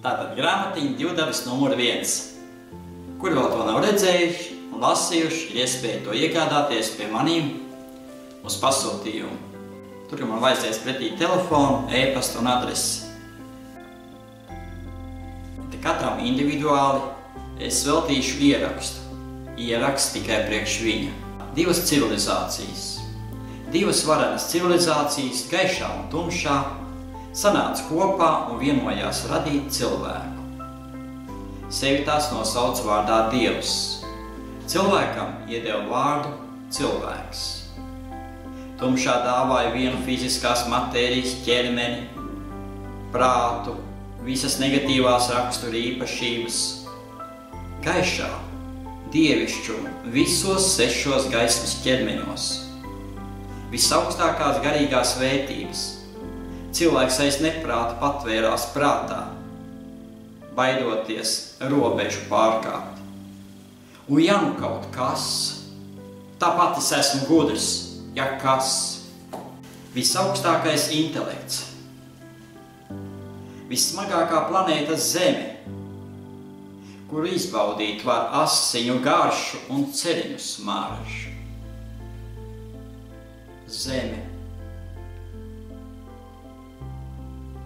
Tātad grāmatiņa divdabis numur 1. Kur vēl to nav redzējuši un lasījuši, ir iespēja to iegādāties pie maniem uz pasūtījumu. Tur man vajadzēs pretī telefonu, e-pastu un adresi. Te katram individuāli es veltīšu ierakstu. Ieraksts tikai priekš viņa. 2 civilizācijas. 2 varenas civilizācijas, gaišā un tumšā, sanāca kopā un vienojās radīt cilvēku. Sevi tās nosauc vārdā Dievs. Cilvēkam iedeva vārdu cilvēks. Tumšā dāvāja vienu fiziskās matērijas ķermeni, prātu, visas negatīvās rakstura īpašības. Gaišā dievišķumu visos 6 gaismas ķermeņos. Visaugstākās garīgās vērtības. Cilvēks aiz neprāta patvērās prātā, baidoties robežu pārkāpt. Un ja nu kaut kas, tāpat es esmu gudrs, ja kas. Visaugstākais intelekts. Vissmagākā planēta Zeme, kuru izbaudīt var asiņu garšu un ceļu smaržu. Zeme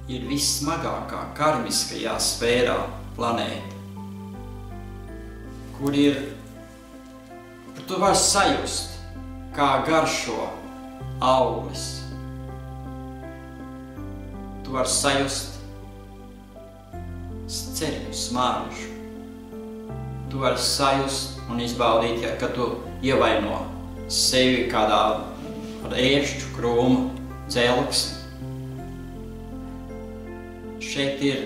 ir vissmagākā karmiskajā sfērā planēta, kur tu vari sajust, kā garšo auglis. Tu vari sajust ceļu smaržu. Tu vari sajust un izbaudīt, kad tu ievaino sevi kādā ar ēršķu, krūmu, dzelksni. Šeit ir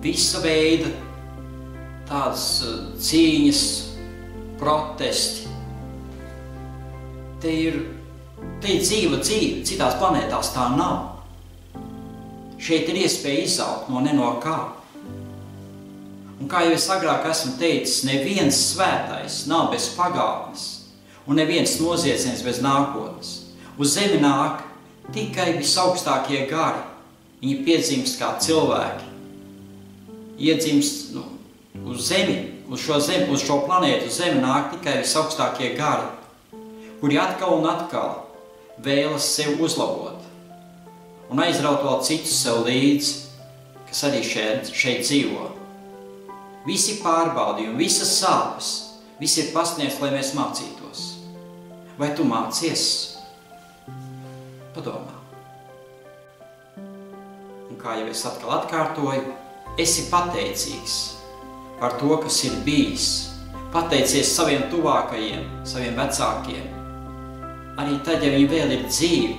visa veida tādas cīņas, protesti. Te ir dzīva dzīve, citās planētās tā nav. Šeit ir iespēja izaugt no kā. Un kā jau es agrāk esmu teicis, neviens svētais nav bez pagātnes, un neviens noziedznieks bez nākotnes. Uz Zemi nāk tikai visaugstākie gari. Viņi piedzimst kā cilvēki. Iedzimst uz Zemi, uz šo planētu Zemi nāk tikai visaugstākie gari, kuri atkal un atkal vēlas sevi uzlabot un aizraut vēl citus sev līdzi, kas arī šeit dzīvo. Visi pārbaudījumi, visas sāpes, viss ir pasniegts, lai mēs mācītos. Vai tu mācies? Padomā. Un kā jau es atkal atkārtoju, esi pateicīgs par to, kas ir bijis. Pateicies saviem tuvākajiem, saviem vecākiem. Arī tad, ja viņi vēl ir dzīvi,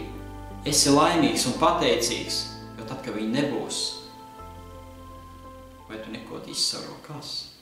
esi laimīgs un pateicīgs, jo tad, kad viņi nebūs, vai tu neko izsaro kas?